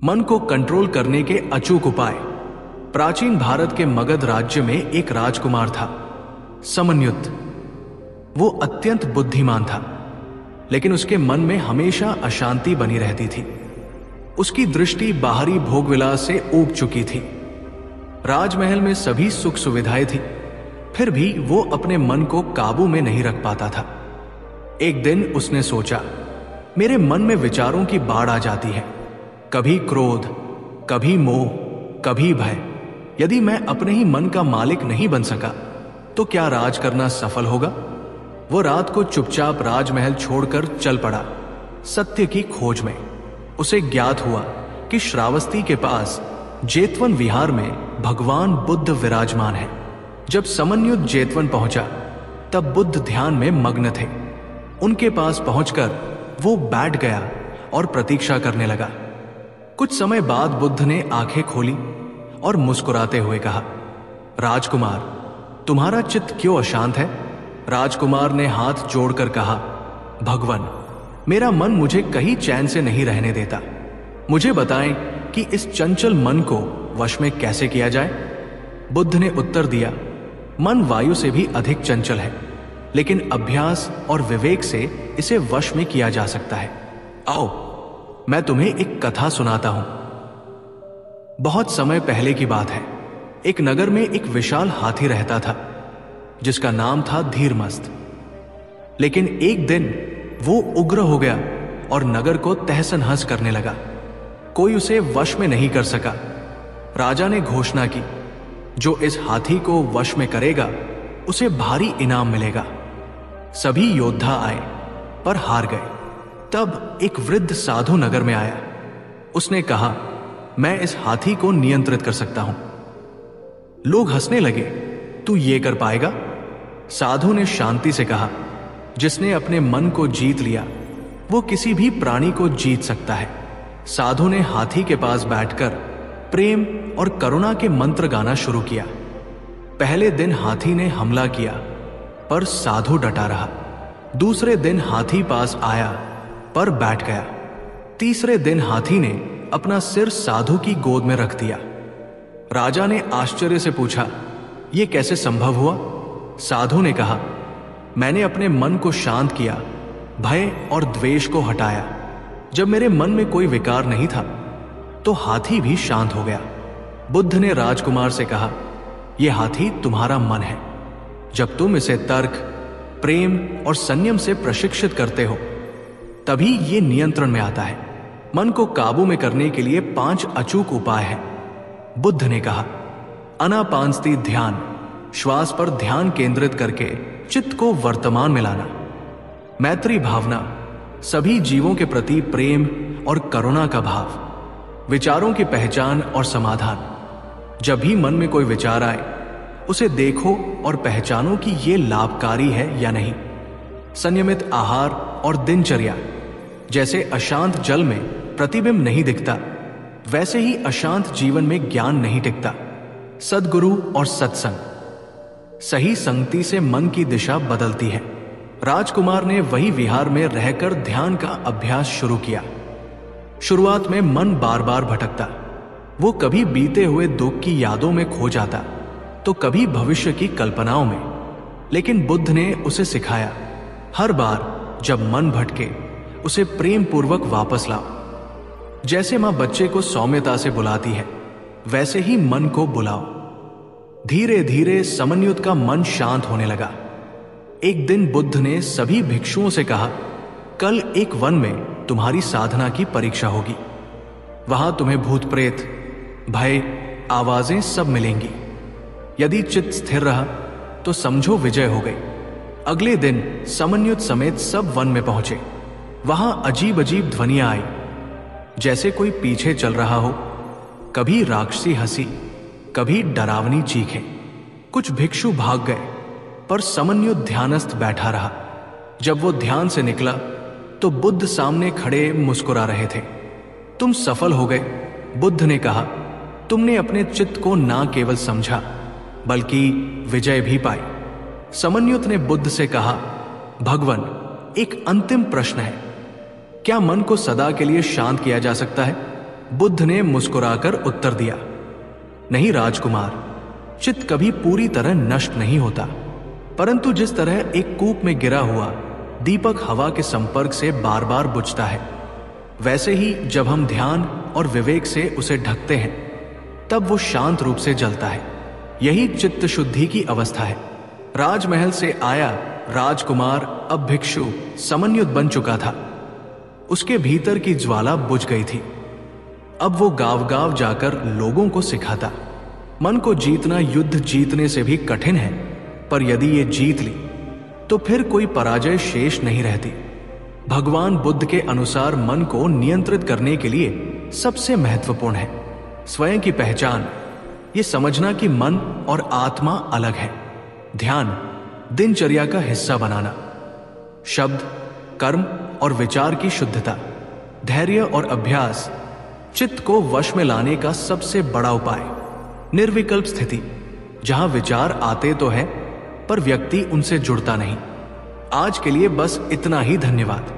मन को कंट्रोल करने के अचूक उपाय। प्राचीन भारत के मगध राज्य में एक राजकुमार था, समन्युत। वो अत्यंत बुद्धिमान था, लेकिन उसके मन में हमेशा अशांति बनी रहती थी। उसकी दृष्टि बाहरी भोगविलास से ऊब चुकी थी। राजमहल में सभी सुख सुविधाएं थी, फिर भी वो अपने मन को काबू में नहीं रख पाता था। एक दिन उसने सोचा, मेरे मन में विचारों की बाढ़ आ जाती है, कभी क्रोध, कभी मोह, कभी भय। यदि मैं अपने ही मन का मालिक नहीं बन सका तो क्या राज करना सफल होगा? वो रात को चुपचाप राजमहल छोड़कर चल पड़ा, सत्य की खोज में। उसे ज्ञात हुआ कि श्रावस्ती के पास जेतवन विहार में भगवान बुद्ध विराजमान है। जब समन्युत जेतवन पहुंचा तब बुद्ध ध्यान में मग्न थे। उनके पास पहुंचकर वो बैठ गया और प्रतीक्षा करने लगा। कुछ समय बाद बुद्ध ने आंखें खोली और मुस्कुराते हुए कहा, राजकुमार, तुम्हारा चित्त क्यों अशांत है? राजकुमार ने हाथ जोड़कर कहा, भगवान, मेरा मन मुझे कहीं चैन से नहीं रहने देता। मुझे बताएं कि इस चंचल मन को वश में कैसे किया जाए? बुद्ध ने उत्तर दिया, मन वायु से भी अधिक चंचल है, लेकिन अभ्यास और विवेक से इसे वश में किया जा सकता है। आओ, मैं तुम्हें एक कथा सुनाता हूं। बहुत समय पहले की बात है। एक नगर में एक विशाल हाथी रहता था, जिसका नाम था धीरमस्त। लेकिन एक दिन वो उग्र हो गया और नगर को तहस नहस करने लगा। कोई उसे वश में नहीं कर सका। राजा ने घोषणा की, जो इस हाथी को वश में करेगा उसे भारी इनाम मिलेगा। सभी योद्धा आए पर हार गए। तब एक वृद्ध साधु नगर में आया। उसने कहा, मैं इस हाथी को नियंत्रित कर सकता हूं। लोग हंसने लगे, तू ये कर पाएगा? साधु ने शांति से कहा, जिसने अपने मन को जीत लिया वो किसी भी प्राणी को जीत सकता है। साधु ने हाथी के पास बैठकर प्रेम और करुणा के मंत्र गाना शुरू किया। पहले दिन हाथी ने हमला किया, पर साधु डटा रहा। दूसरे दिन हाथी पास आया पर बैठ गया। तीसरे दिन हाथी ने अपना सिर साधु की गोद में रख दिया। राजा ने आश्चर्य से पूछा, यह कैसे संभव हुआ? साधु ने कहा, मैंने अपने मन को शांत किया, भय और द्वेष को हटाया। जब मेरे मन में कोई विकार नहीं था तो हाथी भी शांत हो गया। बुद्ध ने राजकुमार से कहा, यह हाथी तुम्हारा मन है। जब तुम इसे तर्क, प्रेम और संयम से प्रशिक्षित करते हो तभी ये नियंत्रण में आता है। मन को काबू में करने के लिए 5 अचूक उपाय हैं। बुद्ध ने कहा, आनापानसति ध्यान, श्वास पर ध्यान केंद्रित करके चित्त को वर्तमान में लाना। मैत्री भावना, सभी जीवों के प्रति प्रेम और करुणा का भाव। विचारों की पहचान और समाधान, जब भी मन में कोई विचार आए उसे देखो और पहचानो कि ये लाभकारी है या नहीं। संयमित आहार और दिनचर्या, जैसे अशांत जल में प्रतिबिंब नहीं दिखता, वैसे ही अशांत जीवन में ज्ञान नहीं टिकता। सद्गुरु और सत्संग, सही संगति से मन की दिशा बदलती है। राजकुमार ने वही विहार में रहकर ध्यान का अभ्यास शुरू किया। शुरुआत में मन बार बार भटकता। वो कभी बीते हुए दुख की यादों में खो जाता तो कभी भविष्य की कल्पनाओं में। लेकिन बुद्ध ने उसे सिखाया, हर बार जब मन भटके उसे प्रेम पूर्वक वापस लाओ। जैसे मां बच्चे को सौम्यता से बुलाती है, वैसे ही मन को बुलाओ। धीरे धीरे समन्युत का मन शांत होने लगा। एक दिन बुद्ध ने सभी भिक्षुओं से कहा, कल एक वन में तुम्हारी साधना की परीक्षा होगी। वहां तुम्हें भूत प्रेत, भय, आवाजें सब मिलेंगी। यदि चित्त स्थिर रहा तो समझो विजय हो गई। अगले दिन समन्युत समेत सब वन में पहुंचे। वहां अजीब अजीब ध्वनियां आई, जैसे कोई पीछे चल रहा हो। कभी राक्षसी हंसी, कभी डरावनी चीखें। कुछ भिक्षु भाग गए, पर समन्युत ध्यानस्थ बैठा रहा। जब वो ध्यान से निकला तो बुद्ध सामने खड़े मुस्कुरा रहे थे। तुम सफल हो गए, बुद्ध ने कहा। तुमने अपने चित्त को ना केवल समझा बल्कि विजय भी पाई। समन्युत ने बुद्ध से कहा, भगवान, एक अंतिम प्रश्न है, क्या मन को सदा के लिए शांत किया जा सकता है? बुद्ध ने मुस्कुराकर उत्तर दिया, नहीं राजकुमार, चित्त कभी पूरी तरह नष्ट नहीं होता, परंतु जिस तरह एक कूप में गिरा हुआ दीपक हवा के संपर्क से बार बार बुझता है, वैसे ही जब हम ध्यान और विवेक से उसे ढकते हैं तब वो शांत रूप से जलता है। यही चित्त शुद्धि की अवस्था है। राजमहल से आया राजकुमार अब भिक्षु समन्युत बन चुका था। उसके भीतर की ज्वाला बुझ गई थी। अब वो गांव गांव जाकर लोगों को सिखाता। मन को जीतना युद्ध जीतने से भी कठिन है, पर यदि ये जीत ली तो फिर कोई पराजय शेष नहीं रहती। भगवान बुद्ध के अनुसार मन को नियंत्रित करने के लिए सबसे महत्वपूर्ण है स्वयं की पहचान, ये समझना कि मन और आत्मा अलग है। ध्यान दिनचर्या का हिस्सा बनाना, शब्द, कर्म और विचार की शुद्धता, धैर्य और अभ्यास चित्त को वश में लाने का सबसे बड़ा उपाय। निर्विकल्प स्थिति, जहां विचार आते तो है पर व्यक्ति उनसे जुड़ता नहीं। आज के लिए बस इतना ही। धन्यवाद।